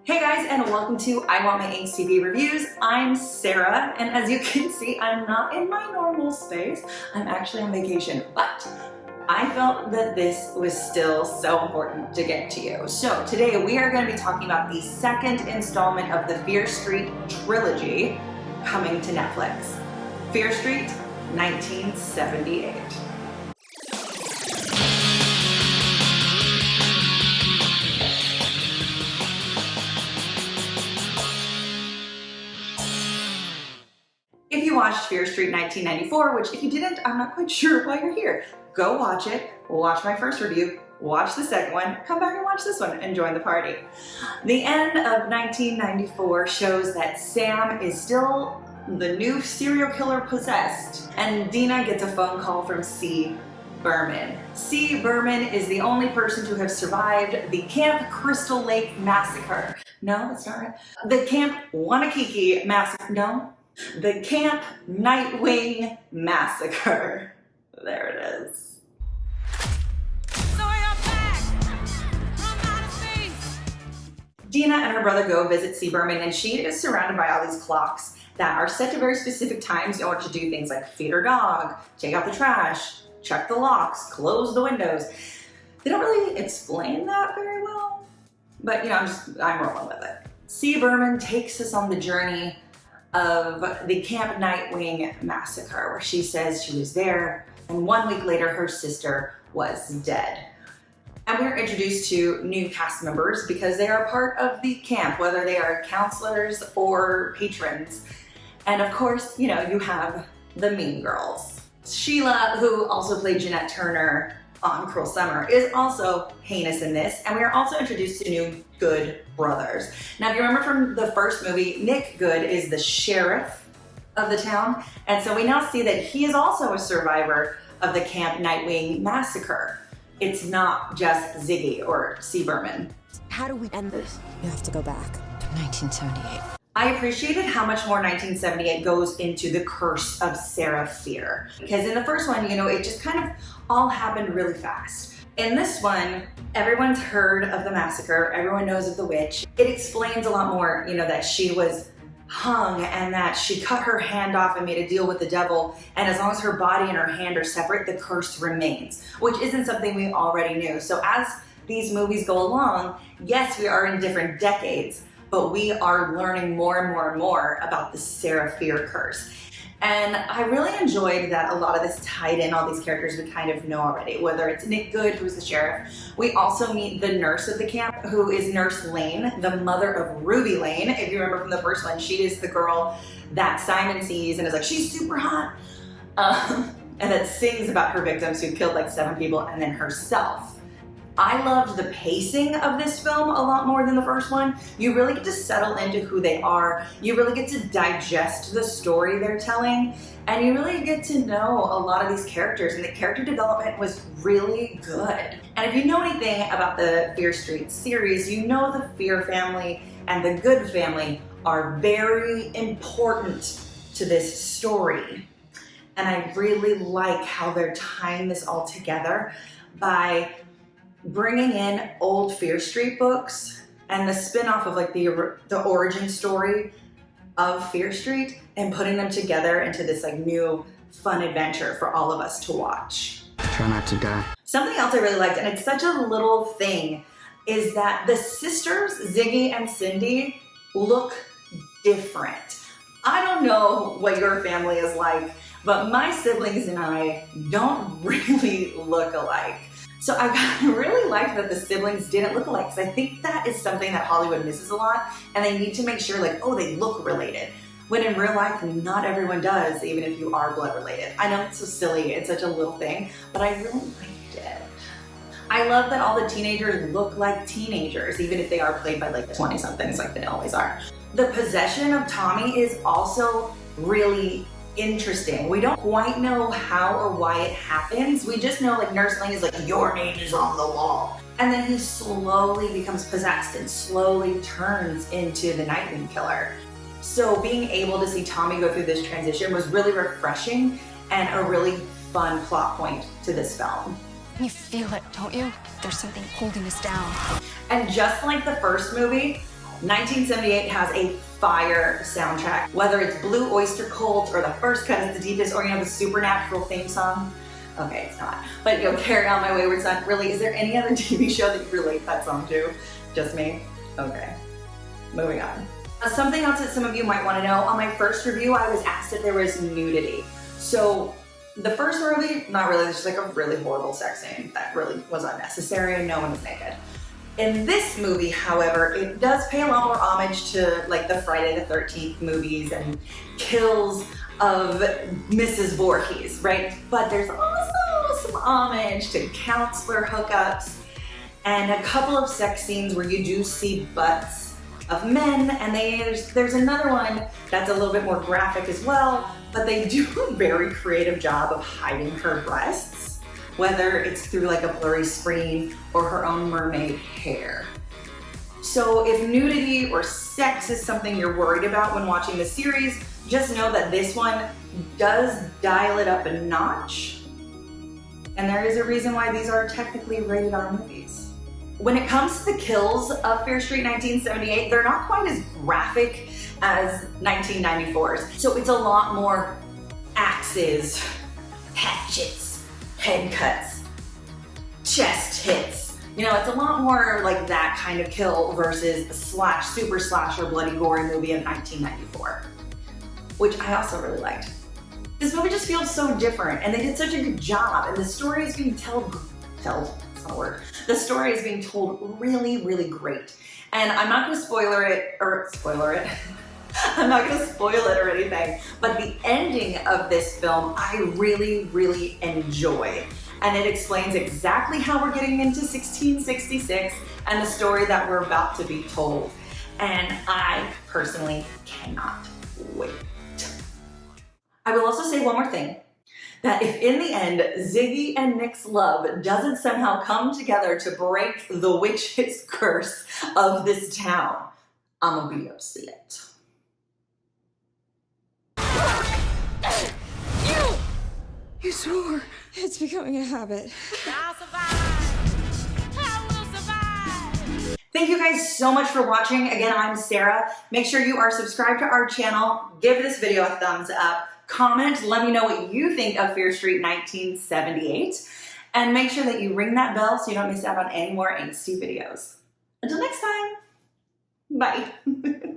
Hey guys, and welcome to I Want My Angst TV Reviews. I'm Sarah, and as you can see, I'm not in my normal space. I'm actually on vacation, but I felt that this was still so important to get to you. So today we are going to be talking about the second installment of the Fear Street Trilogy coming to Netflix. Fear Street, 1978. If you watched Fear Street 1994, which if you didn't, I'm not quite sure why you're here. Go watch it, watch my first review, watch the second one, come back and watch this one and join the party. The end of 1994 shows that Sam is still the new serial killer possessed, and Dina gets a phone call from C. Berman. C. Berman is the only person to have survived the Camp Crystal Lake Massacre. No, that's not right. The Camp Wanakiki Massacre. No. The Camp Nightwing Massacre. There it is. Dina and her brother go visit C. Berman, and she is surrounded by all these clocks that are set to very specific times in order to do things like feed her dog, take out the trash, check the locks, close the windows. They don't really explain that very well, but I'm rolling with it. C. Berman takes us on the journey of the Camp Nightwing Massacre, where she says she was there, and 1 week later her sister was dead. And we are introduced to new cast members because they are part of the camp, whether they are counselors or patrons. And of course, you have the mean girls. Sheila, who also played Jeanette Turner on Cruel Summer, is also heinous in this, and we are also introduced to new Good brothers. Now, if you remember from the first movie, Nick Good is the sheriff of the town, and so we now see that he is also a survivor of the Camp Nightwing Massacre. It's not just Ziggy or C. Berman. How do we end this? You have to go back to 1978. I appreciated how much more 1978 goes into the curse of Sarah Fear. Because in the first one, it just kind of all happened really fast. In this one, everyone's heard of the massacre, everyone knows of the witch. It explains a lot more, that she was hung and that she cut her hand off and made a deal with the devil, and as long as her body and her hand are separate, the curse remains, which isn't something we already knew. So as these movies go along, yes, we are in different decades, but we are learning more and more and more about the Sarah Fear curse. And I really enjoyed that a lot of this tied in all these characters we kind of know already, whether it's Nick Good, who's the sheriff. We also meet the nurse of the camp, who is Nurse Lane, the mother of Ruby Lane. If you remember from the first one, she is the girl that Simon sees and is like, she's super hot. And that sings about her victims who killed like 7 people and then herself. I loved the pacing of this film a lot more than the first one. You really get to settle into who they are. You really get to digest the story they're telling. And you really get to know a lot of these characters. And the character development was really good. And if you know anything about the Fear Street series, you know the Fear family and the Good family are very important to this story. And I really like how they're tying this all together by bringing in old Fear Street books and the spin-off of like the origin story of Fear Street and putting them together into this like new fun adventure for all of us to watch. Try not to die. Something else I really liked, and it's such a little thing, is that the sisters, Ziggy and Cindy, look different. I don't know what your family is like, but my siblings and I don't really look alike. So I really liked that the siblings didn't look alike, because I think that is something that Hollywood misses a lot, and they need to make sure they look related. When in real life, not everyone does, even if you are blood related. I know it's so silly, it's such a little thing, but I really liked it. I love that all the teenagers look like teenagers, even if they are played by 20-somethings like they always are. The possession of Tommy is also really interesting. We don't quite know how or why it happens. We just know Nurse Lane is like, your name is on the wall. And then he slowly becomes possessed and slowly turns into the Nightwing Killer. So being able to see Tommy go through this transition was really refreshing and a really fun plot point to this film. You feel it, don't you? There's something holding us down. And just like the first movie, 1978 has a fire soundtrack. Whether it's Blue Oyster Cult or The First Cut is the Deepest, or the Supernatural theme song. Okay, it's not. But Carry On My Wayward Son. Really, is there any other TV show that you relate that song to? Just me? Okay. Moving on. Something else that some of you might want to know, on my first review, I was asked if there was nudity. So the first movie, not really, there's just a really horrible sex scene that really was unnecessary and no one was naked. In this movie, however, it does pay a lot more homage to the Friday the 13th movies and kills of Mrs. Voorhees, right? But there's also some homage to counselor hookups and a couple of sex scenes where you do see butts of men, and there's another one that's a little bit more graphic as well, but they do a very creative job of hiding her breasts, whether it's through a blurry screen or her own mermaid hair. So if nudity or sex is something you're worried about when watching the series, just know that this one does dial it up a notch, and there is a reason why these are technically rated R movies. When it comes to the kills of Fear Street 1978, they're not quite as graphic as 1994's. So it's a lot more axes, hatchets, head cuts, chest hits. It's a lot more like that kind of kill versus a super slasher, bloody, gory movie of 1994, which I also really liked. This movie just feels so different, and they did such a good job, and the story is being told, it's not a word. The story is being told really, really great. And I'm not gonna spoiler it. I'm not gonna spoil it or anything, but the ending of this film, I really, really enjoy. And it explains exactly how we're getting into 1666 and the story that we're about to be told. And I personally cannot wait. I will also say one more thing, that if in the end Ziggy and Nick's love doesn't somehow come together to break the witch's curse of this town, I'm gonna be upset. You swore. It's becoming a habit. I'll survive. I will survive. Thank you guys so much for watching. Again, I'm Sarah. Make sure you are subscribed to our channel. Give this video a thumbs up. Comment, let me know what you think of Fear Street 1978. And make sure that you ring that bell so you don't miss out on any more angsty videos. Until next time, bye.